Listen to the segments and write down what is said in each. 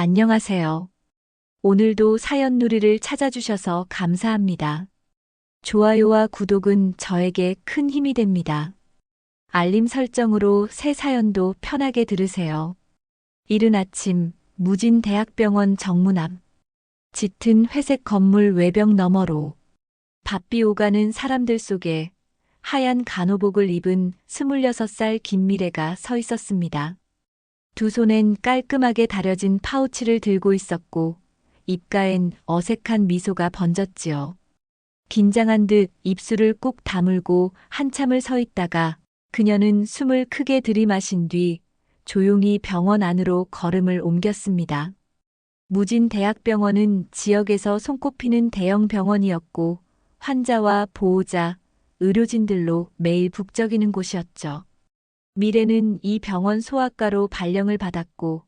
안녕하세요. 오늘도 사연누리를 찾아주셔서 감사합니다. 좋아요와 구독은 저에게 큰 힘이 됩니다. 알림 설정으로 새 사연도 편하게 들으세요. 이른 아침, 무진 대학병원 정문 앞. 짙은 회색 건물 외벽 너머로 바삐 오가는 사람들 속에 하얀 간호복을 입은 26살 김미래가 서 있었습니다. 두 손엔 깔끔하게 다려진 파우치를 들고 있었고 입가엔 어색한 미소가 번졌지요. 긴장한 듯 입술을 꾹 다물고 한참을 서 있다가 그녀는 숨을 크게 들이마신 뒤 조용히 병원 안으로 걸음을 옮겼습니다. 무진 대학병원은 지역에서 손꼽히는 대형 병원이었고 환자와 보호자, 의료진들로 매일 북적이는 곳이었죠. 미래는 이 병원 소아과로 발령을 받았고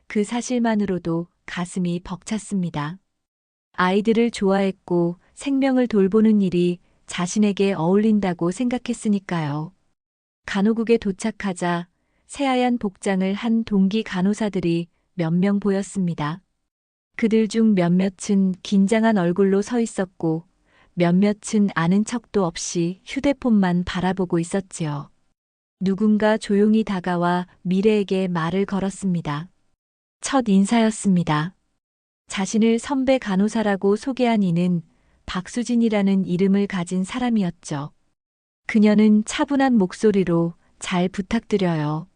그 사실만으로도 가슴이 벅찼습니다. 아이들을 좋아했고 생명을 돌보는 일이 자신에게 어울린다고 생각했으니까요. 간호국에 도착하자 새하얀 복장을 한 동기 간호사들이 몇 명 보였습니다. 그들 중 몇몇은 긴장한 얼굴로 서 있었고 몇몇은 아는 척도 없이 휴대폰만 바라보고 있었지요. 누군가 조용히 다가와 미래에게 말을 걸었습니다. 첫 인사였습니다. 자신을 선배 간호사라고 소개한 이는 박수진이라는 이름을 가진 사람이었죠. 그녀는 차분한 목소리로 잘 부탁드려요.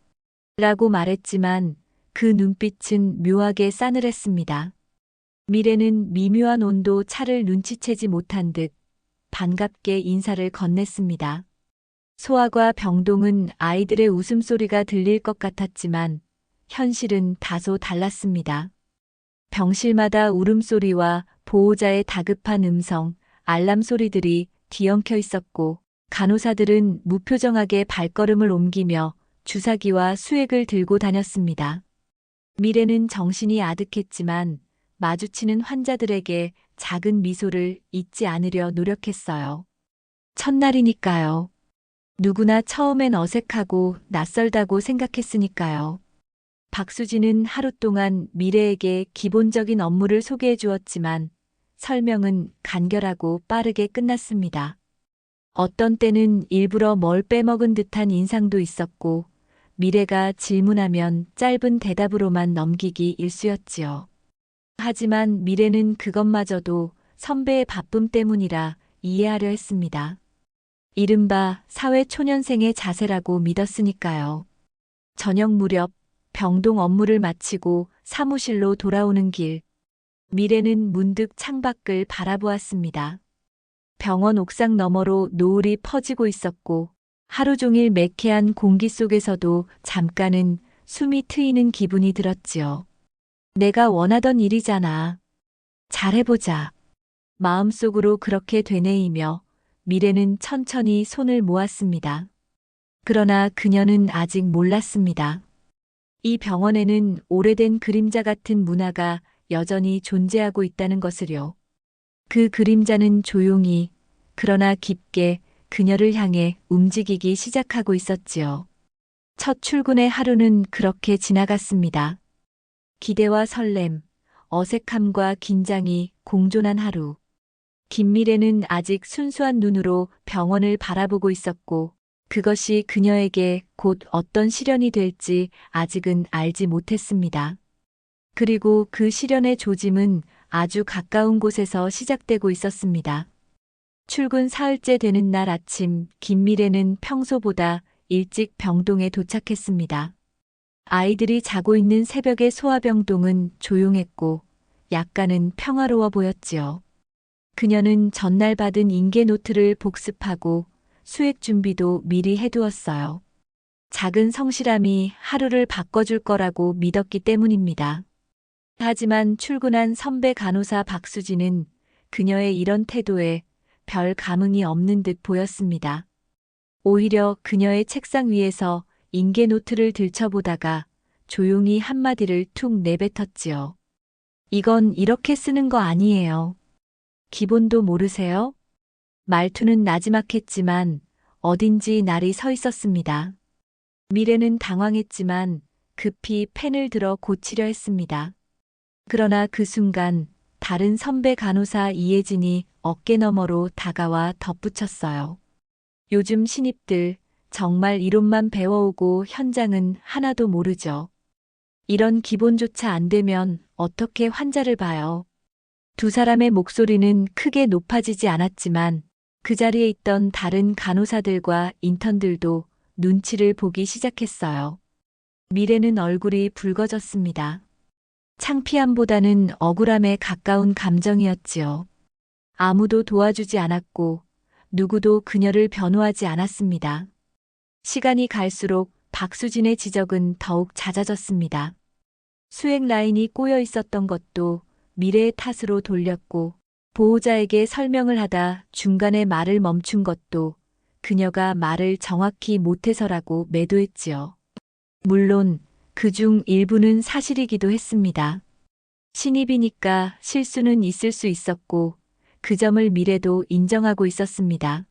라고 말했지만 그 눈빛은 묘하게 싸늘했습니다. 미래는 미묘한 온도 차를 눈치채지 못한 듯 반갑게 인사를 건넸습니다. 소아과 병동은 아이들의 웃음소리가 들릴 것 같았지만 현실은 다소 달랐습니다. 병실마다 울음소리와 보호자의 다급한 음성, 알람 소리들이 뒤엉켜 있었고 간호사들은 무표정하게 발걸음을 옮기며 주사기와 수액을 들고 다녔습니다. 미래는 정신이 아득했지만 마주치는 환자들에게 작은 미소를 잊지 않으려 노력했어요. 첫날이니까요. 누구나 처음엔 어색하고 낯설다고 생각했으니까요. 박수진은 하루 동안 미래에게 기본적인 업무를 소개해 주었지만 설명은 간결하고 빠르게 끝났습니다. 어떤 때는 일부러 뭘 빼먹은 듯한 인상도 있었고 미래가 질문하면 짧은 대답으로만 넘기기 일쑤였지요. 하지만 미래는 그것마저도 선배의 바쁨 때문이라 이해하려 했습니다. 이른바 사회초년생의 자세라고 믿었으니까요. 저녁 무렵 병동 업무를 마치고 사무실로 돌아오는 길, 미래는 문득 창밖을 바라보았습니다. 병원 옥상 너머로 노을이 퍼지고 있었고 하루 종일 매캐한 공기 속에서도 잠깐은 숨이 트이는 기분이 들었지요. 내가 원하던 일이잖아. 잘해보자. 마음속으로 그렇게 되뇌이며 미래는 천천히 손을 모았습니다. 그러나 그녀는 아직 몰랐습니다. 이 병원에는 오래된 그림자 같은 문화가 여전히 존재하고 있다는 것을요. 그 그림자는 조용히, 그러나 깊게 그녀를 향해 움직이기 시작하고 있었지요. 첫 출근의 하루는 그렇게 지나갔습니다. 기대와 설렘, 어색함과 긴장이 공존한 하루. 김미래는 아직 순수한 눈으로 병원을 바라보고 있었고 그것이 그녀에게 곧 어떤 시련이 될지 아직은 알지 못했습니다. 그리고 그 시련의 조짐은 아주 가까운 곳에서 시작되고 있었습니다. 출근 사흘째 되는 날 아침 김미래는 평소보다 일찍 병동에 도착했습니다. 아이들이 자고 있는 새벽의 소아병동은 조용했고 약간은 평화로워 보였지요. 그녀는 전날 받은 인계 노트를 복습하고 수액 준비도 미리 해두었어요. 작은 성실함이 하루를 바꿔줄 거라고 믿었기 때문입니다. 하지만 출근한 선배 간호사 박수진은 그녀의 이런 태도에 별 감흥이 없는 듯 보였습니다. 오히려 그녀의 책상 위에서 인계 노트를 들춰보다가 조용히 한마디를 툭 내뱉었지요. 이건 이렇게 쓰는 거 아니에요. 기본도 모르세요? 말투는 나지막했지만 어딘지 날이 서 있었습니다. 미래는 당황했지만 급히 펜을 들어 고치려 했습니다. 그러나 그 순간 다른 선배 간호사 이혜진이 어깨너머로 다가와 덧붙였어요. 요즘 신입들 정말 이론만 배워오고 현장은 하나도 모르죠. 이런 기본조차 안 되면 어떻게 환자를 봐요. 두 사람의 목소리는 크게 높아지지 않았지만 그 자리에 있던 다른 간호사들과 인턴들도 눈치를 보기 시작했어요. 미래는 얼굴이 붉어졌습니다. 창피함보다는 억울함에 가까운 감정이었지요. 아무도 도와주지 않았고 누구도 그녀를 변호하지 않았습니다. 시간이 갈수록 박수진의 지적은 더욱 잦아졌습니다. 수액 라인이 꼬여 있었던 것도 미래의 탓으로 돌렸고 보호자에게 설명을 하다 중간에 말을 멈춘 것도 그녀가 말을 정확히 못해서라고 매도했지요. 물론 그중 일부는 사실이기도 했습니다. 신입이니까 실수는 있을 수 있었고 그 점을 미래도 인정하고 있었습니다.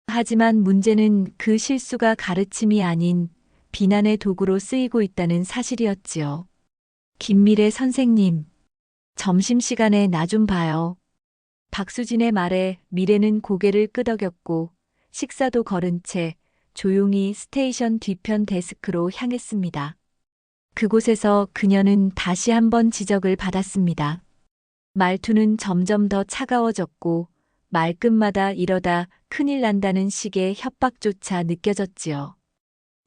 하지만 문제는 그 실수가 가르침이 아닌 비난의 도구로 쓰이고 있다는 사실이었지요. 김미래 선생님, 점심시간에 나 좀 봐요. 박수진의 말에 미래는 고개를 끄덕였고 식사도 거른 채 조용히 스테이션 뒤편 데스크로 향했습니다. 그곳에서 그녀는 다시 한번 지적을 받았습니다. 말투는 점점 더 차가워졌고 말끝마다 이러다 큰일 난다는 식의 협박조차 느껴졌지요.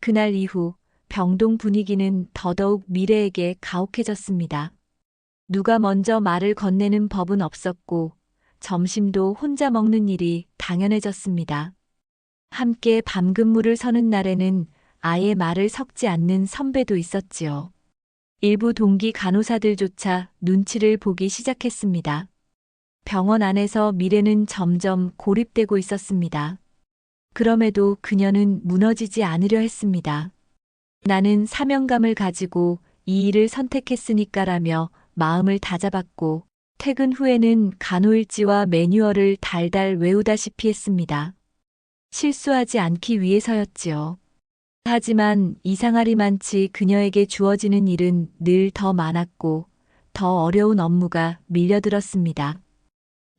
그날 이후 병동 분위기는 더더욱 미래에게 가혹해졌습니다. 누가 먼저 말을 건네는 법은 없었고 점심도 혼자 먹는 일이 당연해졌습니다. 함께 밤근무를 서는 날에는 아예 말을 섞지 않는 선배도 있었지요. 일부 동기 간호사들조차 눈치를 보기 시작했습니다. 병원 안에서 미래는 점점 고립되고 있었습니다. 그럼에도 그녀는 무너지지 않으려 했습니다. 나는 사명감을 가지고 이 일을 선택했으니까라며 마음을 다잡았고 퇴근 후에는 간호일지와 매뉴얼을 달달 외우다시피 했습니다. 실수하지 않기 위해서였지요. 하지만 이상하리만치 그녀에게 주어지는 일은 늘 더 많았고 더 어려운 업무가 밀려들었습니다.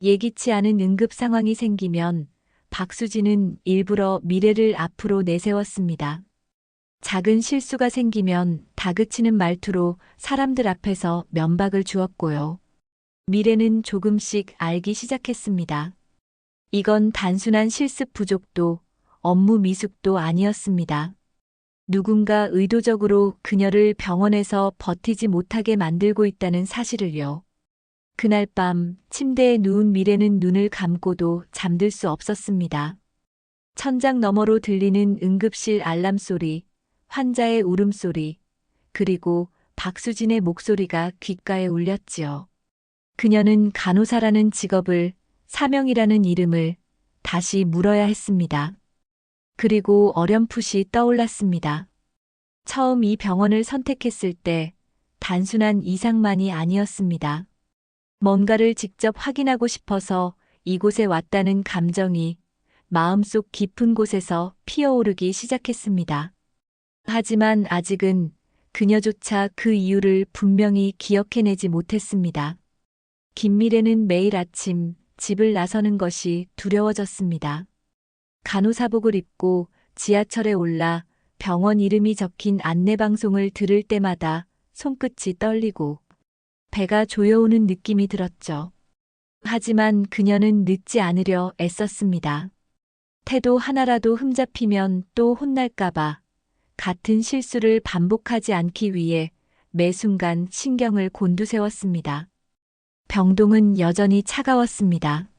예기치 않은 응급 상황이 생기면 박수진은 일부러 미래를 앞으로 내세웠습니다. 작은 실수가 생기면 다그치는 말투로 사람들 앞에서 면박을 주었고요. 미래는 조금씩 알기 시작했습니다. 이건 단순한 실습 부족도 업무 미숙도 아니었습니다. 누군가 의도적으로 그녀를 병원에서 버티지 못하게 만들고 있다는 사실을요. 그날 밤 침대에 누운 미래는 눈을 감고도 잠들 수 없었습니다. 천장 너머로 들리는 응급실 알람 소리, 환자의 울음소리, 그리고 박수진의 목소리가 귓가에 울렸지요. 그녀는 간호사라는 직업을, 사명이라는 이름을 다시 물어야 했습니다. 그리고 어렴풋이 떠올랐습니다. 처음 이 병원을 선택했을 때 단순한 이상만이 아니었습니다. 뭔가를 직접 확인하고 싶어서 이곳에 왔다는 감정이 마음속 깊은 곳에서 피어오르기 시작했습니다. 하지만 아직은 그녀조차 그 이유를 분명히 기억해내지 못했습니다. 김미래는 매일 아침 집을 나서는 것이 두려워졌습니다. 간호사복을 입고 지하철에 올라 병원 이름이 적힌 안내방송을 들을 때마다 손끝이 떨리고 배가 조여오는 느낌이 들었죠. 하지만 그녀는 늦지 않으려 애썼습니다. 태도 하나라도 흠잡히면 또 혼날까봐 같은 실수를 반복하지 않기 위해 매 순간 신경을 곤두세웠습니다. 병동은 여전히 차가웠습니다.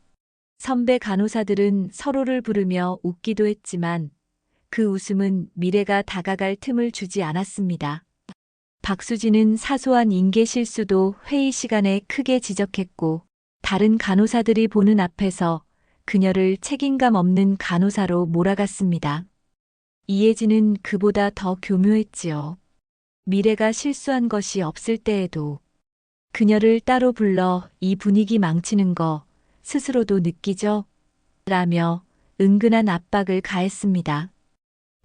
선배 간호사들은 서로를 부르며 웃기도 했지만 그 웃음은 미래가 다가갈 틈을 주지 않았습니다. 박수진은 사소한 인계 실수도 회의 시간에 크게 지적했고 다른 간호사들이 보는 앞에서 그녀를 책임감 없는 간호사로 몰아갔습니다. 이혜진은 그보다 더 교묘했지요. 미래가 실수한 것이 없을 때에도 그녀를 따로 불러 이 분위기 망치는 거 스스로도 느끼죠? 라며 은근한 압박을 가했습니다.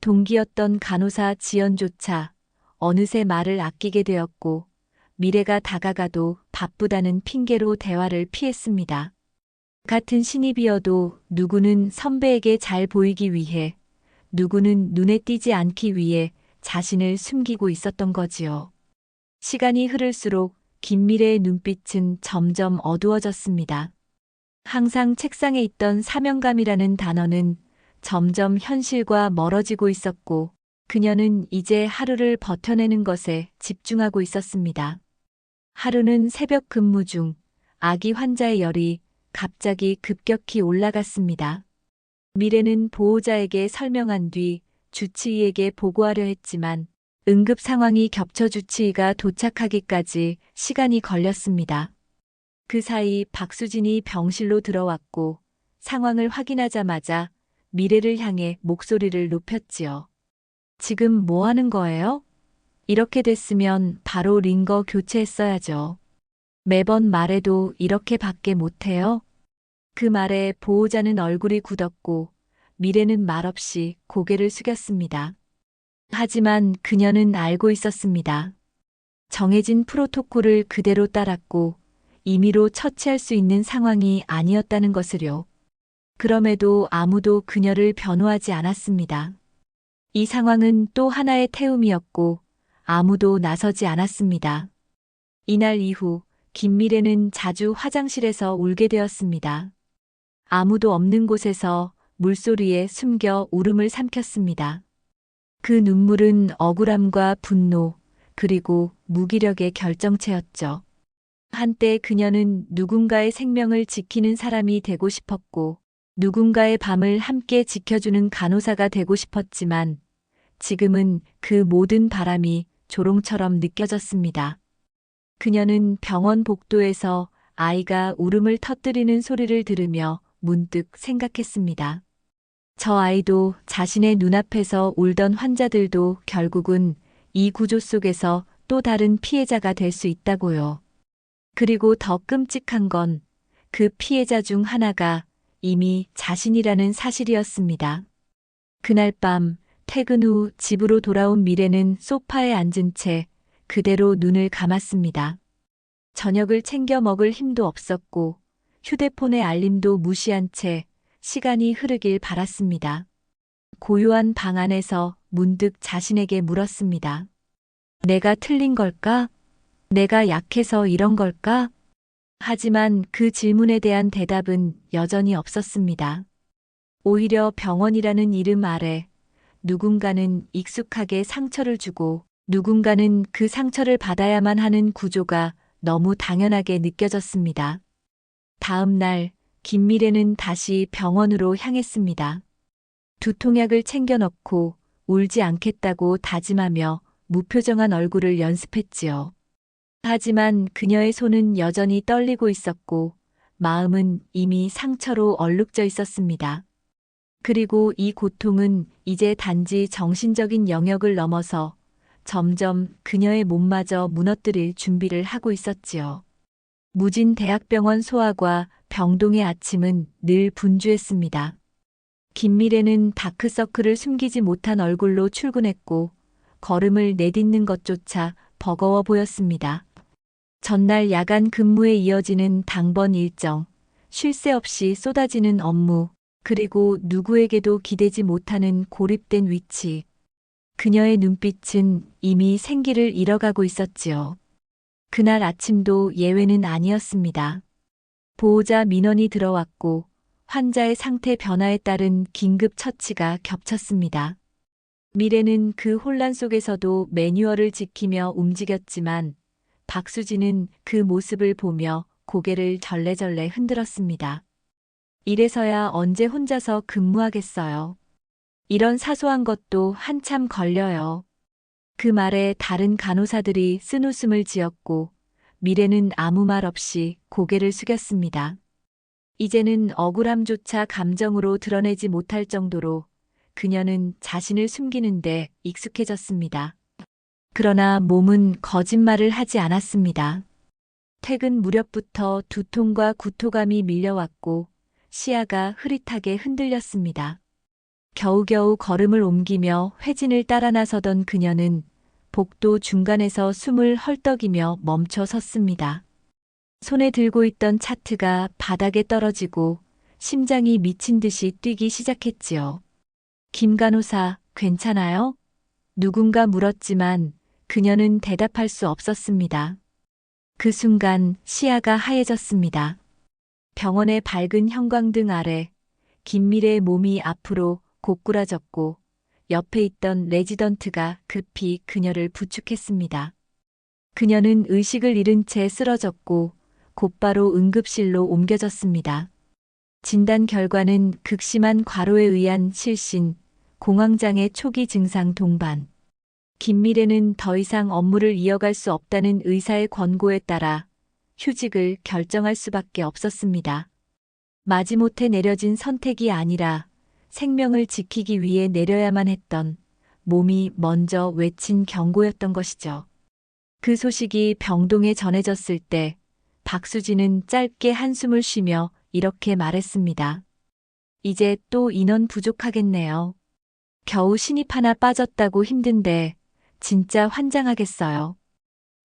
동기였던 간호사 지연조차 어느새 말을 아끼게 되었고 미래가 다가가도 바쁘다는 핑계로 대화를 피했습니다. 같은 신입이어도 누구는 선배에게 잘 보이기 위해, 누구는 눈에 띄지 않기 위해 자신을 숨기고 있었던 거지요. 시간이 흐를수록 김미래의 눈빛은 점점 어두워졌습니다. 항상 책상에 있던 사명감이라는 단어는 점점 현실과 멀어지고 있었고, 그녀는 이제 하루를 버텨내는 것에 집중하고 있었습니다. 하루는 새벽 근무 중 아기 환자의 열이 갑자기 급격히 올라갔습니다. 미래는 보호자에게 설명한 뒤 주치의에게 보고하려 했지만 응급 상황이 겹쳐 주치의가 도착하기까지 시간이 걸렸습니다. 그 사이 박수진이 병실로 들어왔고 상황을 확인하자마자 미래를 향해 목소리를 높였지요. 지금 뭐 하는 거예요? 이렇게 됐으면 바로 링거 교체했어야죠. 매번 말해도 이렇게밖에 못해요? 그 말에 보호자는 얼굴이 굳었고 미래는 말없이 고개를 숙였습니다. 하지만 그녀는 알고 있었습니다. 정해진 프로토콜을 그대로 따랐고 임의로 처치할 수 있는 상황이 아니었다는 것을요. 그럼에도 아무도 그녀를 변호하지 않았습니다. 이 상황은 또 하나의 태움이었고 아무도 나서지 않았습니다. 이날 이후 김미래는 자주 화장실에서 울게 되었습니다. 아무도 없는 곳에서 물소리에 숨겨 울음을 삼켰습니다. 그 눈물은 억울함과 분노, 그리고 무기력의 결정체였죠. 한때 그녀는 누군가의 생명을 지키는 사람이 되고 싶었고, 누군가의 밤을 함께 지켜주는 간호사가 되고 싶었지만, 지금은 그 모든 바람이 조롱처럼 느껴졌습니다. 그녀는 병원 복도에서 아이가 울음을 터뜨리는 소리를 들으며 문득 생각했습니다. 저 아이도 자신의 눈앞에서 울던 환자들도 결국은 이 구조 속에서 또 다른 피해자가 될 수 있다고요. 그리고 더 끔찍한 건 그 피해자 중 하나가 이미 자신이라는 사실이었습니다. 그날 밤 퇴근 후 집으로 돌아온 미래는 소파에 앉은 채 그대로 눈을 감았습니다. 저녁을 챙겨 먹을 힘도 없었고 휴대폰의 알림도 무시한 채 시간이 흐르길 바랐습니다. 고요한 방 안에서 문득 자신에게 물었습니다. 내가 틀린 걸까? 내가 약해서 이런 걸까? 하지만 그 질문에 대한 대답은 여전히 없었습니다. 오히려 병원이라는 이름 아래 누군가는 익숙하게 상처를 주고 누군가는 그 상처를 받아야만 하는 구조가 너무 당연하게 느껴졌습니다. 다음 날 김미래는 다시 병원으로 향했습니다. 두통약을 챙겨 넣고 울지 않겠다고 다짐하며 무표정한 얼굴을 연습했지요. 하지만 그녀의 손은 여전히 떨리고 있었고 마음은 이미 상처로 얼룩져 있었습니다. 그리고 이 고통은 이제 단지 정신적인 영역을 넘어서 점점 그녀의 몸마저 무너뜨릴 준비를 하고 있었지요. 무진 대학병원 소아과 병동의 아침은 늘 분주했습니다. 김미래는 다크서클을 숨기지 못한 얼굴로 출근했고 걸음을 내딛는 것조차 버거워 보였습니다. 전날 야간 근무에 이어지는 당번 일정, 쉴 새 없이 쏟아지는 업무, 그리고 누구에게도 기대지 못하는 고립된 위치. 그녀의 눈빛은 이미 생기를 잃어가고 있었지요. 그날 아침도 예외는 아니었습니다. 보호자 민원이 들어왔고 환자의 상태 변화에 따른 긴급 처치가 겹쳤습니다. 미래는 그 혼란 속에서도 매뉴얼을 지키며 움직였지만 박수진은 그 모습을 보며 고개를 절레절레 흔들었습니다. 이래서야 언제 혼자서 근무하겠어요. 이런 사소한 것도 한참 걸려요. 그 말에 다른 간호사들이 쓴웃음을 지었고 미래는 아무 말 없이 고개를 숙였습니다. 이제는 억울함조차 감정으로 드러내지 못할 정도로 그녀는 자신을 숨기는데 익숙해졌습니다. 그러나 몸은 거짓말을 하지 않았습니다. 퇴근 무렵부터 두통과 구토감이 밀려왔고 시야가 흐릿하게 흔들렸습니다. 겨우겨우 걸음을 옮기며 회진을 따라 나서던 그녀는 복도 중간에서 숨을 헐떡이며 멈춰 섰습니다. 손에 들고 있던 차트가 바닥에 떨어지고 심장이 미친 듯이 뛰기 시작했지요. 김 간호사, 괜찮아요? 누군가 물었지만 그녀는 대답할 수 없었습니다. 그 순간 시야가 하얘졌습니다. 병원의 밝은 형광등 아래 김미래의 몸이 앞으로 고꾸라졌고 옆에 있던 레지던트가 급히 그녀를 부축했습니다. 그녀는 의식을 잃은 채 쓰러졌고 곧바로 응급실로 옮겨졌습니다. 진단 결과는 극심한 과로에 의한 실신, 공황장애 초기 증상 동반. 김미래는 더 이상 업무를 이어갈 수 없다는 의사의 권고에 따라 휴직을 결정할 수밖에 없었습니다. 마지못해 내려진 선택이 아니라 생명을 지키기 위해 내려야만 했던 몸이 먼저 외친 경고였던 것이죠. 그 소식이 병동에 전해졌을 때 박수진은 짧게 한숨을 쉬며 이렇게 말했습니다. 이제 또 인원 부족하겠네요. 겨우 신입 하나 빠졌다고 힘든데 진짜 환장하겠어요.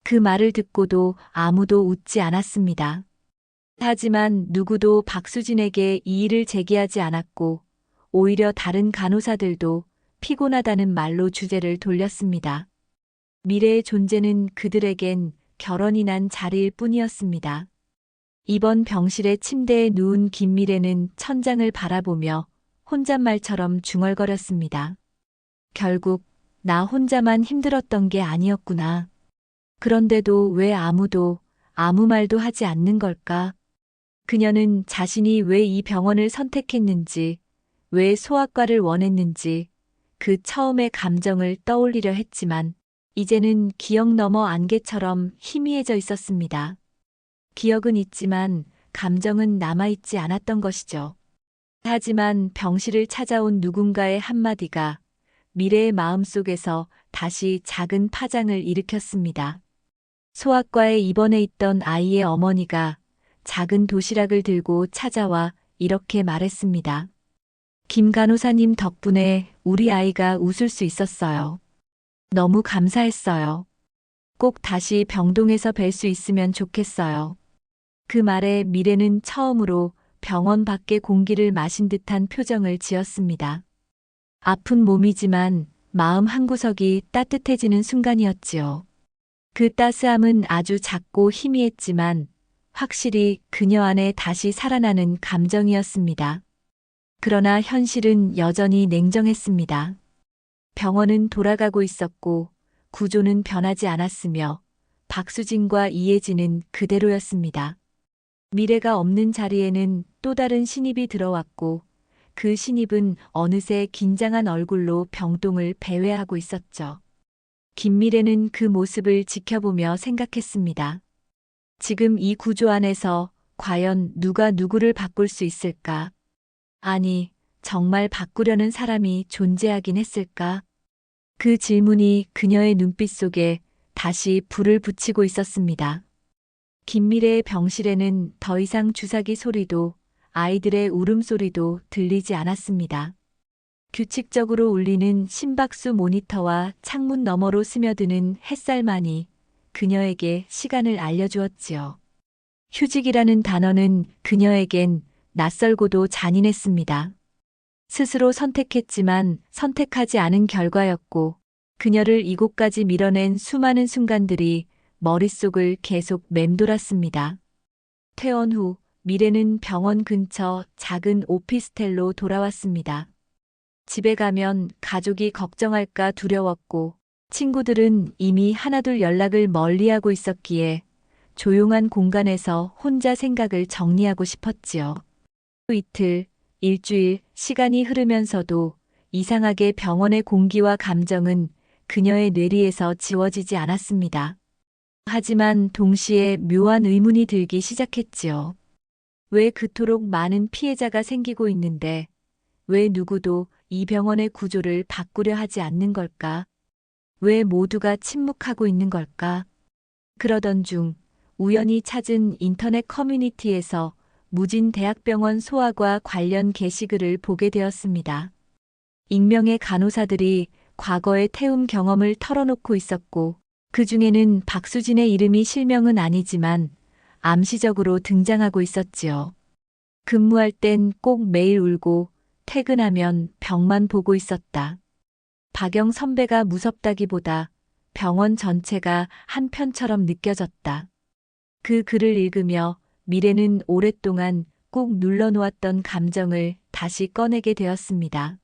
그 말을 듣고도 아무도 웃지 않았습니다. 하지만 누구도 박수진에게 이의를 제기하지 않았고 오히려 다른 간호사들도 피곤하다는 말로 주제를 돌렸습니다. 미래의 존재는 그들에겐 결혼이 난 자리일 뿐이었습니다. 이번 병실의 침대에 누운 김미래는 천장을 바라보며 혼잣말처럼 중얼거렸습니다. 결국 나 혼자만 힘들었던 게 아니었구나. 그런데도 왜 아무도 아무 말도 하지 않는 걸까? 그녀는 자신이 왜 이 병원을 선택했는지, 왜 소아과를 원했는지 그 처음의 감정을 떠올리려 했지만 이제는 기억 너머 안개처럼 희미해져 있었습니다. 기억은 있지만 감정은 남아있지 않았던 것이죠. 하지만 병실을 찾아온 누군가의 한마디가 미래의 마음속에서 다시 작은 파장을 일으켰습니다. 소아과에 입원해 있던 아이의 어머니가 작은 도시락을 들고 찾아와 이렇게 말했습니다. 김 간호사님 덕분에 우리 아이가 웃을 수 있었어요. 너무 감사했어요. 꼭 다시 병동에서 뵐 수 있으면 좋겠어요. 그 말에 미래는 처음으로 병원 밖의 공기를 마신 듯한 표정을 지었습니다. 아픈 몸이지만 마음 한구석이 따뜻해지는 순간이었지요. 그 따스함은 아주 작고 희미했지만 확실히 그녀 안에 다시 살아나는 감정이었습니다. 그러나 현실은 여전히 냉정했습니다. 병원은 돌아가고 있었고 구조는 변하지 않았으며 박수진과 이혜진은 그대로였습니다. 미래가 없는 자리에는 또 다른 신입이 들어왔고 그 신입은 어느새 긴장한 얼굴로 병동을 배회하고 있었죠. 김미래는 그 모습을 지켜보며 생각했습니다. 지금 이 구조 안에서 과연 누가 누구를 바꿀 수 있을까? 아니, 정말 바꾸려는 사람이 존재하긴 했을까? 그 질문이 그녀의 눈빛 속에 다시 불을 붙이고 있었습니다. 김미래의 병실에는 더 이상 주사기 소리도 아이들의 울음소리도 들리지 않았습니다. 규칙적으로 울리는 심박수 모니터와 창문 너머로 스며드는 햇살만이 그녀에게 시간을 알려주었지요. 휴직이라는 단어는 그녀에겐 낯설고도 잔인했습니다. 스스로 선택했지만 선택하지 않은 결과였고 그녀를 이곳까지 밀어낸 수많은 순간들이 머릿속을 계속 맴돌았습니다. 퇴원 후 미래는 병원 근처 작은 오피스텔로 돌아왔습니다. 집에 가면 가족이 걱정할까 두려웠고 친구들은 이미 하나둘 연락을 멀리하고 있었기에 조용한 공간에서 혼자 생각을 정리하고 싶었지요. 이틀, 일주일, 시간이 흐르면서도 이상하게 병원의 공기와 감정은 그녀의 뇌리에서 지워지지 않았습니다. 하지만 동시에 묘한 의문이 들기 시작했지요. 왜 그토록 많은 피해자가 생기고 있는데 왜 누구도 이 병원의 구조를 바꾸려 하지 않는 걸까? 왜 모두가 침묵하고 있는 걸까? 그러던 중 우연히 찾은 인터넷 커뮤니티에서 무진 대학병원 소아과 관련 게시글을 보게 되었습니다. 익명의 간호사들이 과거의 태움 경험을 털어놓고 있었고, 그 중에는 박수진의 이름이 실명은 아니지만 암시적으로 등장하고 있었지요. 근무할 땐 꼭 매일 울고 퇴근하면 벽만 보고 있었다. 박영 선배가 무섭다기보다 병원 전체가 한편처럼 느껴졌다. 그 글을 읽으며 미래는 오랫동안 꾹 눌러놓았던 감정을 다시 꺼내게 되었습니다.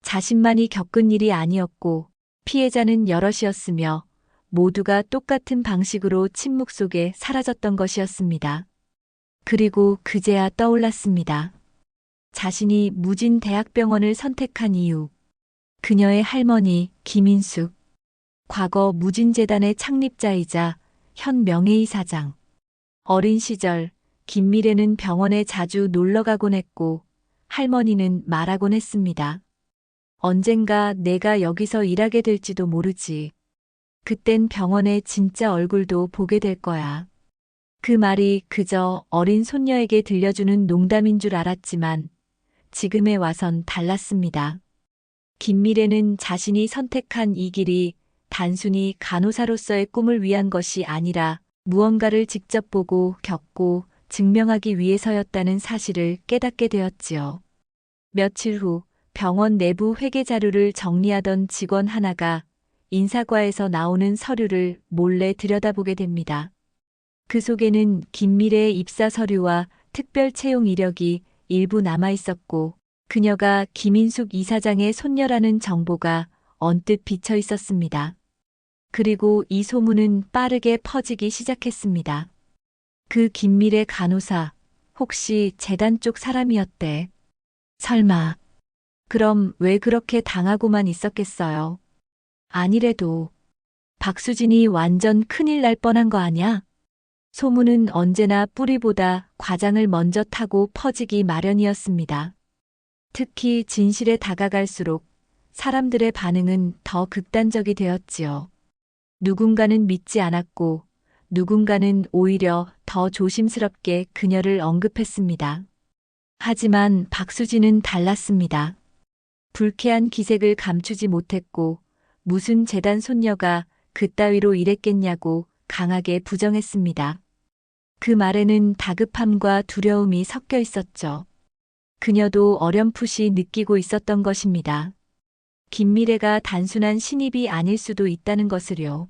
자신만이 겪은 일이 아니었고 피해자는 여럿이었으며 모두가 똑같은 방식으로 침묵 속에 사라졌던 것이었습니다. 그리고 그제야 떠올랐습니다. 자신이 무진 대학병원을 선택한 이유. 그녀의 할머니 김인숙, 과거 무진재단의 창립자이자 현 명예이사장. 어린 시절 김미래는 병원에 자주 놀러가곤 했고 할머니는 말하곤 했습니다. 언젠가 내가 여기서 일하게 될지도 모르지. 그땐 병원의 진짜 얼굴도 보게 될 거야. 그 말이 그저 어린 손녀에게 들려주는 농담인 줄 알았지만 지금에 와선 달랐습니다. 김미래는 자신이 선택한 이 길이 단순히 간호사로서의 꿈을 위한 것이 아니라 무언가를 직접 보고 겪고 증명하기 위해서였다는 사실을 깨닫게 되었지요. 며칠 후 병원 내부 회계 자료를 정리하던 직원 하나가 인사과에서 나오는 서류를 몰래 들여다보게 됩니다. 그 속에는 김미래의 입사 서류와 특별 채용 이력이 일부 남아 있었고 그녀가 김인숙 이사장의 손녀라는 정보가 언뜻 비쳐 있었습니다. 그리고 이 소문은 빠르게 퍼지기 시작했습니다. 그 김미래 간호사, 혹시 재단 쪽 사람이었대. 설마. 그럼 왜 그렇게 당하고만 있었겠어요? 아니래도 박수진이 완전 큰일 날 뻔한 거 아냐? 소문은 언제나 뿌리보다 과장을 먼저 타고 퍼지기 마련이었습니다. 특히 진실에 다가갈수록 사람들의 반응은 더 극단적이 되었지요. 누군가는 믿지 않았고 누군가는 오히려 더 조심스럽게 그녀를 언급했습니다. 하지만 박수진은 달랐습니다. 불쾌한 기색을 감추지 못했고 무슨 재단 손녀가 그따위로 일했겠냐고 강하게 부정했습니다. 그 말에는 다급함과 두려움이 섞여 있었죠. 그녀도 어렴풋이 느끼고 있었던 것입니다. 김미래가 단순한 신입이 아닐 수도 있다는 것을요.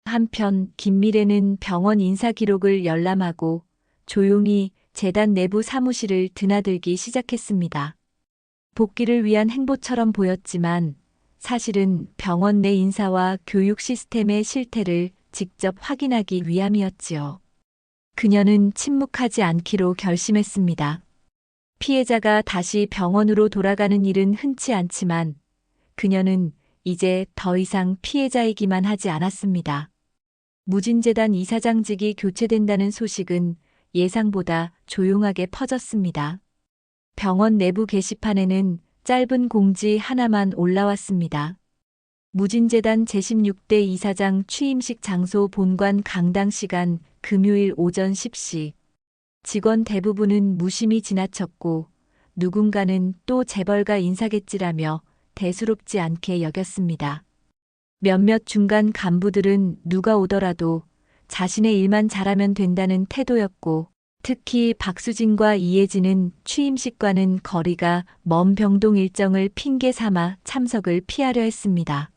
한편 김미래는 병원 인사 기록을 열람하고 조용히 재단 내부 사무실을 드나들기 시작했습니다. 복귀를 위한 행보처럼 보였지만 사실은 병원 내 인사와 교육 시스템의 실태를 직접 확인하기 위함이었지요. 그녀는 침묵하지 않기로 결심했습니다. 피해자가 다시 병원으로 돌아가는 일은 흔치 않지만 그녀는 이제 더 이상 피해자이기만 하지 않았습니다. 무진재단 이사장직이 교체된다는 소식은 예상보다 조용하게 퍼졌습니다. 병원 내부 게시판에는 짧은 공지 하나만 올라왔습니다. 무진재단 제16대 이사장 취임식 장소 본관 강당 시간 금요일 오전 10시. 직원 대부분은 무심히 지나쳤고 누군가는 또 재벌가 인사겠지라며 대수롭지 않게 여겼습니다. 몇몇 중간 간부들은 누가 오더라도 자신의 일만 잘하면 된다는 태도였고 특히 박수진과 이혜진은 취임식과는 거리가 먼 병동 일정을 핑계 삼아 참석을 피하려 했습니다.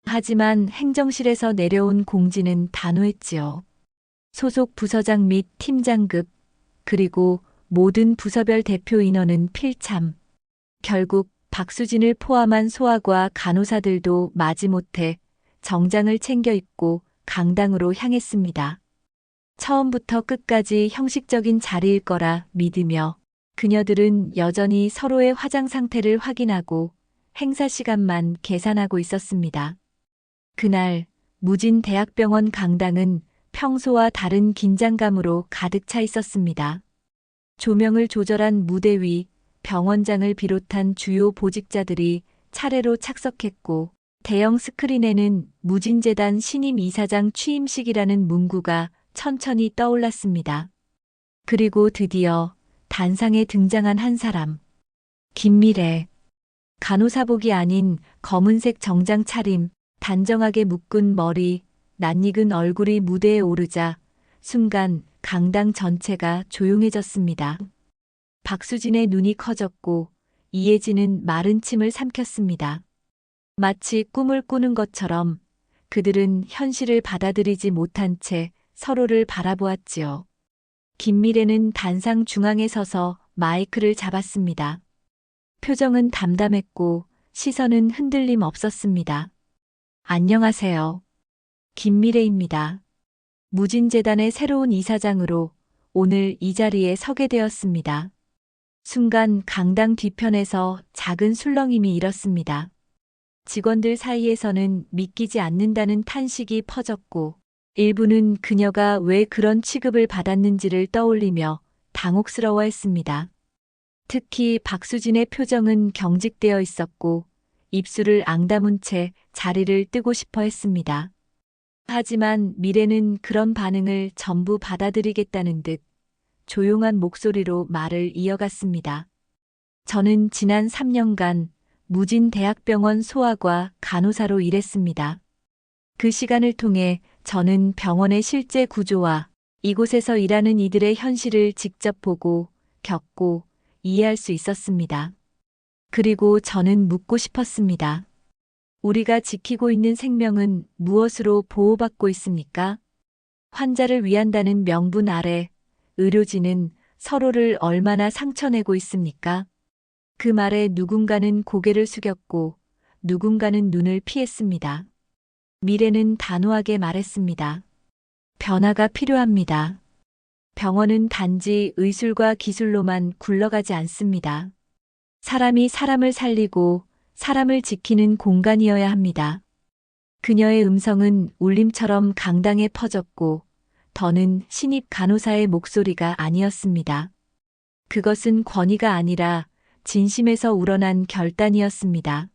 하지만 행정실에서 내려온 공지는 단호했지요. 소속 부서장 및 팀장급, 그리고 모든 부서별 대표 인원은 필참. 결국 박수진을 포함한 소아과 간호사들도 마지못해 정장을 챙겨 입고 강당으로 향했습니다. 처음부터 끝까지 형식적인 자리일 거라 믿으며 그녀들은 여전히 서로의 화장 상태를 확인하고 행사 시간만 계산하고 있었습니다. 그날 무진 대학병원 강당은 평소와 다른 긴장감으로 가득 차 있었습니다. 조명을 조절한 무대 위 병원장을 비롯한 주요 보직자들이 차례로 착석했고 대형 스크린에는 무진재단 신임 이사장 취임식이라는 문구가 천천히 떠올랐습니다. 그리고 드디어 단상에 등장한 한 사람. 김미래. 간호사복이 아닌 검은색 정장 차림, 단정하게 묶은 머리, 낯익은 얼굴이 무대에 오르자 순간 강당 전체가 조용해졌습니다. 박수진의 눈이 커졌고 이혜진은 마른 침을 삼켰습니다. 마치 꿈을 꾸는 것처럼 그들은 현실을 받아들이지 못한 채 서로를 바라보았지요. 김미래는 단상 중앙에 서서 마이크를 잡았습니다. 표정은 담담했고 시선은 흔들림 없었습니다. 안녕하세요. 김미래입니다. 무진재단의 새로운 이사장으로 오늘 이 자리에 서게 되었습니다. 순간 강당 뒤편에서 작은 술렁임이 일었습니다. 직원들 사이에서는 믿기지 않는다는 탄식이 퍼졌고 일부는 그녀가 왜 그런 취급을 받았는지를 떠올리며 당혹스러워했습니다. 특히 박수진의 표정은 경직되어 있었고 입술을 앙다문 채 자리를 뜨고 싶어 했습니다. 하지만 미래는 그런 반응을 전부 받아들이겠다는 듯 조용한 목소리로 말을 이어갔습니다. 저는 지난 3년간 무진대학병원 소아과 간호사로 일했습니다. 그 시간을 통해 저는 병원의 실제 구조와 이곳에서 일하는 이들의 현실을 직접 보고 겪고 이해할 수 있었습니다. 그리고 저는 묻고 싶었습니다. 우리가 지키고 있는 생명은 무엇으로 보호받고 있습니까? 환자를 위한다는 명분 아래 의료진은 서로를 얼마나 상처내고 있습니까? 그 말에 누군가는 고개를 숙였고 누군가는 눈을 피했습니다. 미래는 단호하게 말했습니다. 변화가 필요합니다. 병원은 단지 의술과 기술로만 굴러가지 않습니다. 사람이 사람을 살리고 사람을 지키는 공간이어야 합니다. 그녀의 음성은 울림처럼 강당에 퍼졌고 더는 신입 간호사의 목소리가 아니었습니다. 그것은 권위가 아니라 진심에서 우러난 결단이었습니다.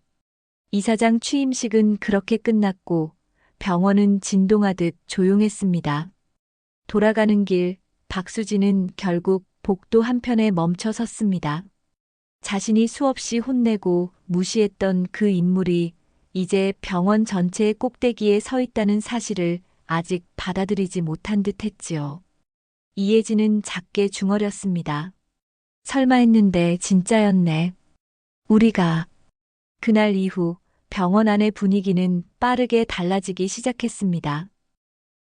이사장 취임식은 그렇게 끝났고 병원은 진동하듯 조용했습니다. 돌아가는 길, 박수진은 결국 복도 한편에 멈춰 섰습니다. 자신이 수없이 혼내고 무시했던 그 인물이 이제 병원 전체의 꼭대기에 서 있다는 사실을 아직 받아들이지 못한 듯 했지요. 이혜진은 작게 중얼였습니다. 설마 했는데 진짜였네. 우리가. 그날 이후 병원 안의 분위기는 빠르게 달라지기 시작했습니다.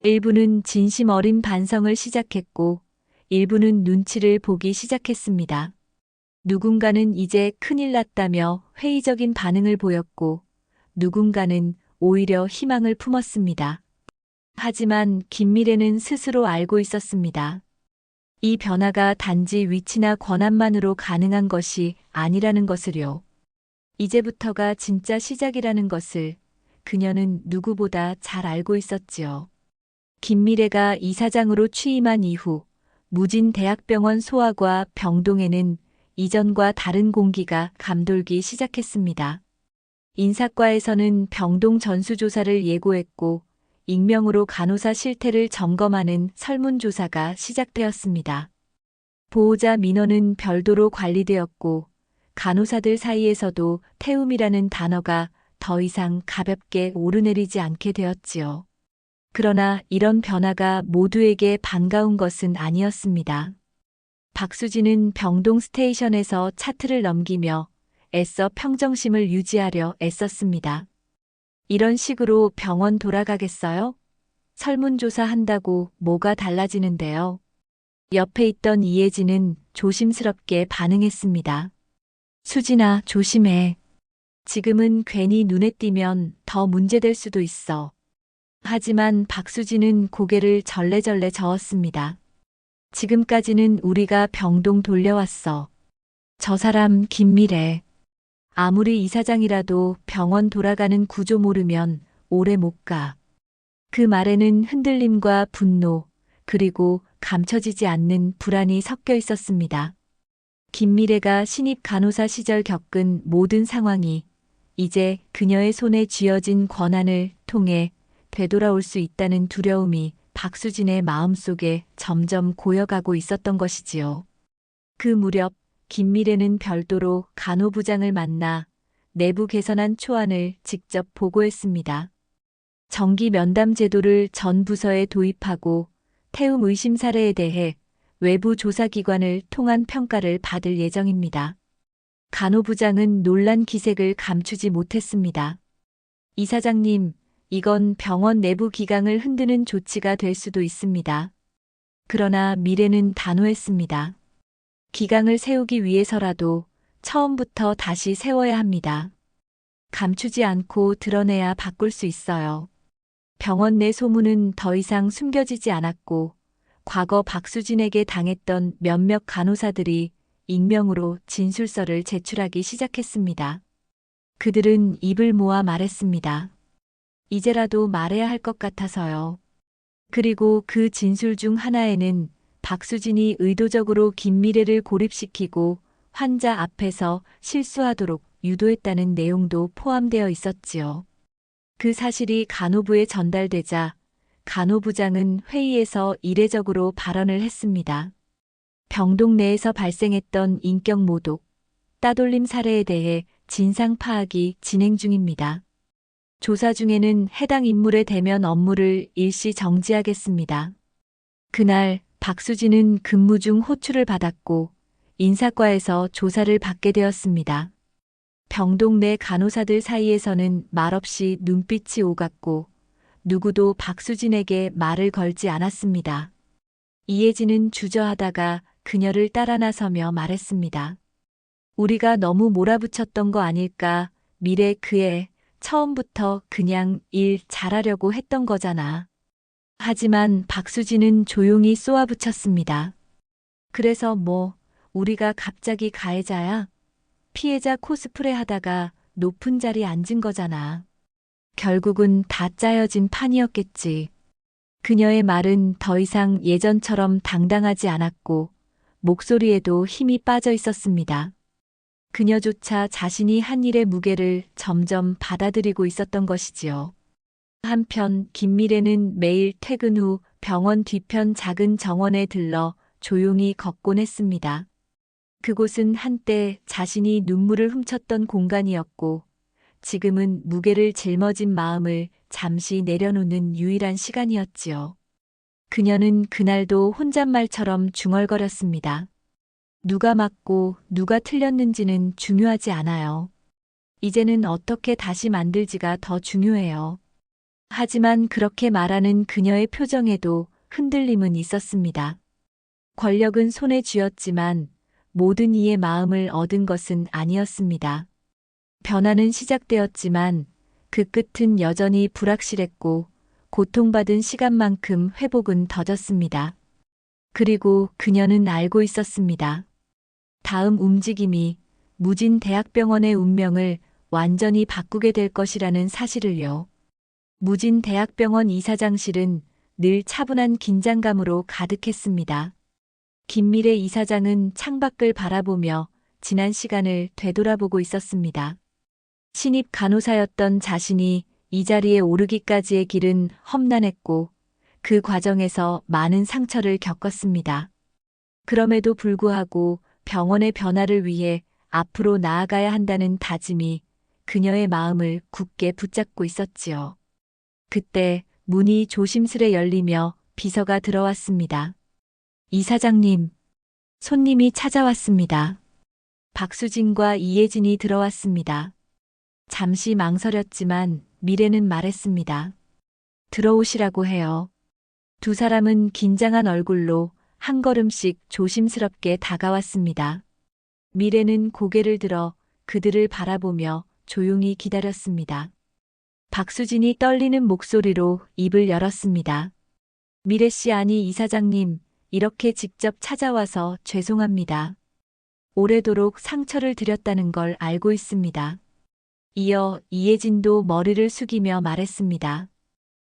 일부는 진심 어린 반성을 시작했고 일부는 눈치를 보기 시작했습니다. 누군가는 이제 큰일 났다며 회의적인 반응을 보였고 누군가는 오히려 희망을 품었습니다. 하지만 김미래는 스스로 알고 있었습니다. 이 변화가 단지 위치나 권한만으로 가능한 것이 아니라는 것을요. 이제부터가 진짜 시작이라는 것을 그녀는 누구보다 잘 알고 있었지요. 김미래가 이사장으로 취임한 이후 무진대학병원 소아과 병동에는 이전과 다른 공기가 감돌기 시작했습니다. 인사과에서는 병동 전수조사를 예고했고 익명으로 간호사 실태를 점검하는 설문조사가 시작되었습니다. 보호자 민원은 별도로 관리되었고 간호사들 사이에서도 태움이라는 단어가 더 이상 가볍게 오르내리지 않게 되었지요. 그러나 이런 변화가 모두에게 반가운 것은 아니었습니다. 박수진은 병동 스테이션에서 차트를 넘기며 애써 평정심을 유지하려 애썼습니다. 이런 식으로 병원 돌아가겠어요? 설문조사 한다고 뭐가 달라지는데요? 옆에 있던 이혜진은 조심스럽게 반응했습니다. 수진아, 조심해. 지금은 괜히 눈에 띄면 더 문제될 수도 있어. 하지만 박수진은 고개를 절레절레 저었습니다. 지금까지는 우리가 병동 돌려왔어. 저 사람 김미래. 아무리 이사장이라도 병원 돌아가는 구조 모르면 오래 못 가. 그 말에는 흔들림과 분노, 그리고 감춰지지 않는 불안이 섞여 있었습니다. 김미래가 신입 간호사 시절 겪은 모든 상황이 이제 그녀의 손에 쥐어진 권한을 통해 되돌아올 수 있다는 두려움이 박수진의 마음속에 점점 고여가고 있었던 것이지요. 그 무렵 김미래는 별도로 간호부장을 만나 내부 개선안 초안을 직접 보고했습니다. 정기 면담 제도를 전 부서에 도입하고 태움 의심 사례에 대해 외부 조사기관을 통한 평가를 받을 예정입니다. 간호부장은 논란 기색을 감추지 못했습니다. 이사장님, 이건 병원 내부 기강을 흔드는 조치가 될 수도 있습니다. 그러나 미래는 단호했습니다. 기강을 세우기 위해서라도 처음부터 다시 세워야 합니다. 감추지 않고 드러내야 바꿀 수 있어요. 병원 내 소문은 더 이상 숨겨지지 않았고, 과거 박수진에게 당했던 몇몇 간호사들이 익명으로 진술서를 제출하기 시작했습니다. 그들은 입을 모아 말했습니다. 이제라도 말해야 할 것 같아서요. 그리고 그 진술 중 하나에는 박수진이 의도적으로 김미래를 고립시키고 환자 앞에서 실수하도록 유도했다는 내용도 포함되어 있었지요. 그 사실이 간호부에 전달되자 간호부장은 회의에서 이례적으로 발언을 했습니다. 병동 내에서 발생했던 인격 모독, 따돌림 사례에 대해 진상 파악이 진행 중입니다. 조사 중에는 해당 인물의 대면 업무를 일시 정지하겠습니다. 그날 박수진은 근무 중 호출을 받았고 인사과에서 조사를 받게 되었습니다. 병동 내 간호사들 사이에서는 말없이 눈빛이 오갔고 누구도 박수진에게 말을 걸지 않았습니다. 이혜진은 주저하다가 그녀를 따라 나서며 말했습니다. 우리가 너무 몰아붙였던 거 아닐까? 미래 그애 처음부터 그냥 일 잘하려고 했던 거잖아. 하지만 박수진은 조용히 쏘아붙였습니다. 그래서 뭐 우리가 갑자기 가해자야? 피해자 코스프레 하다가 높은 자리에 앉은 거잖아. 결국은 다 짜여진 판이었겠지. 그녀의 말은 더 이상 예전처럼 당당하지 않았고 목소리에도 힘이 빠져 있었습니다. 그녀조차 자신이 한 일의 무게를 점점 받아들이고 있었던 것이지요. 한편 김미래는 매일 퇴근 후 병원 뒤편 작은 정원에 들러 조용히 걷곤 했습니다. 그곳은 한때 자신이 눈물을 훔쳤던 공간이었고 지금은 무게를 짊어진 마음을 잠시 내려놓는 유일한 시간이었지요. 그녀는 그날도 혼잣말처럼 중얼거렸습니다. 누가 맞고 누가 틀렸는지는 중요하지 않아요. 이제는 어떻게 다시 만들지가 더 중요해요. 하지만 그렇게 말하는 그녀의 표정에도 흔들림은 있었습니다. 권력은 손에 쥐었지만 모든 이의 마음을 얻은 것은 아니었습니다. 변화는 시작되었지만 그 끝은 여전히 불확실했고 고통받은 시간만큼 회복은 더뎠습니다. 그리고 그녀는 알고 있었습니다. 다음 움직임이 무진대학병원의 운명을 완전히 바꾸게 될 것이라는 사실을요. 무진대학병원 이사장실은 늘 차분한 긴장감으로 가득했습니다. 김미래 이사장은 창밖을 바라보며 지난 시간을 되돌아보고 있었습니다. 신입 간호사였던 자신이 이 자리에 오르기까지의 길은 험난했고 그 과정에서 많은 상처를 겪었습니다. 그럼에도 불구하고 병원의 변화를 위해 앞으로 나아가야 한다는 다짐이 그녀의 마음을 굳게 붙잡고 있었지요. 그때 문이 조심스레 열리며 비서가 들어왔습니다. 이사장님, 손님이 찾아왔습니다. 박수진과 이혜진이 들어왔습니다. 잠시 망설였지만 미래는 말했습니다. 들어오시라고 해요. 두 사람은 긴장한 얼굴로 한 걸음씩 조심스럽게 다가왔습니다. 미래는 고개를 들어 그들을 바라보며 조용히 기다렸습니다. 박수진이 떨리는 목소리로 입을 열었습니다. 미래 씨 아니 이사장님, 이렇게 직접 찾아와서 죄송합니다. 오래도록 상처를 드렸다는 걸 알고 있습니다. 이어 이혜진도 머리를 숙이며 말했습니다.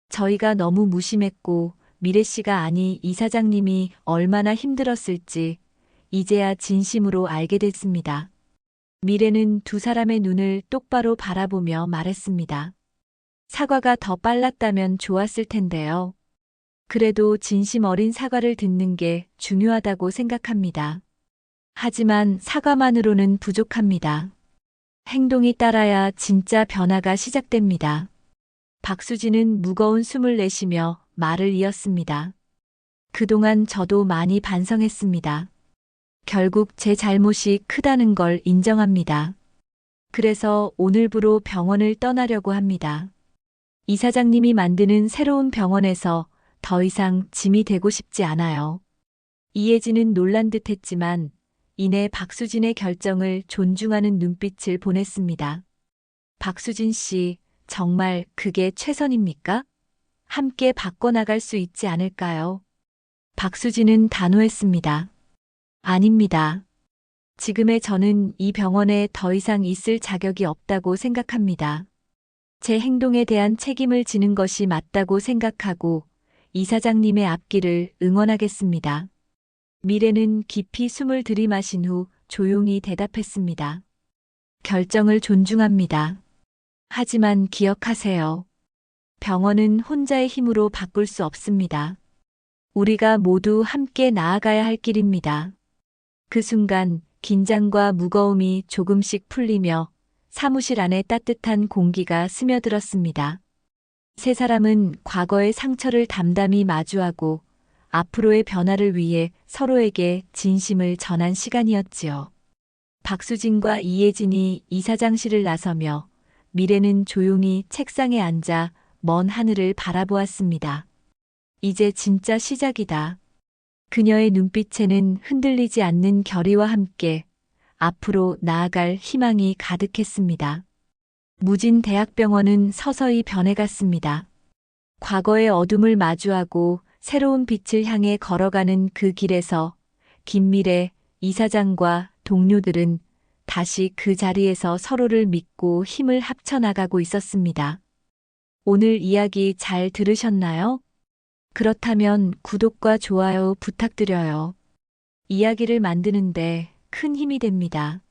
저희가 너무 무심했고 미래 씨가 아니 이사장님이 얼마나 힘들었을지 이제야 진심으로 알게 됐습니다. 미래는 두 사람의 눈을 똑바로 바라보며 말했습니다. 사과가 더 빨랐다면 좋았을 텐데요. 그래도 진심 어린 사과를 듣는 게 중요하다고 생각합니다. 하지만 사과만으로는 부족합니다. 행동이 따라야 진짜 변화가 시작됩니다. 박수진은 무거운 숨을 내쉬며 말을 이었습니다. 그동안 저도 많이 반성했습니다. 결국 제 잘못이 크다는 걸 인정합니다. 그래서 오늘부로 병원을 떠나려고 합니다. 이사장님이 만드는 새로운 병원에서 더 이상 짐이 되고 싶지 않아요. 이혜진은 놀란 듯 했지만 이내 박수진의 결정을 존중하는 눈빛을 보냈습니다. 박수진 씨, 정말 그게 최선입니까? 함께 바꿔나갈 수 있지 않을까요? 박수진은 단호했습니다. 아닙니다. 지금의 저는 이 병원에 더 이상 있을 자격이 없다고 생각합니다. 제 행동에 대한 책임을 지는 것이 맞다고 생각하고 이사장님의 앞길을 응원하겠습니다. 미래는 깊이 숨을 들이마신 후 조용히 대답했습니다. 결정을 존중합니다. 하지만 기억하세요. 병원은 혼자의 힘으로 바꿀 수 없습니다. 우리가 모두 함께 나아가야 할 길입니다. 그 순간 긴장과 무거움이 조금씩 풀리며 사무실 안에 따뜻한 공기가 스며들었습니다. 세 사람은 과거의 상처를 담담히 마주하고 앞으로의 변화를 위해 서로에게 진심을 전한 시간이었지요. 박수진과 이혜진이 이사장실을 나서며 미래는 조용히 책상에 앉아 먼 하늘을 바라보았습니다. 이제 진짜 시작이다. 그녀의 눈빛에는 흔들리지 않는 결의와 함께 앞으로 나아갈 희망이 가득했습니다. 무진대학병원은 서서히 변해갔습니다. 과거의 어둠을 마주하고 새로운 빛을 향해 걸어가는 그 길에서 김미래 이사장과 동료들은 다시 그 자리에서 서로를 믿고 힘을 합쳐나가고 있었습니다. 오늘 이야기 잘 들으셨나요? 그렇다면 구독과 좋아요 부탁드려요. 이야기를 만드는데 큰 힘이 됩니다.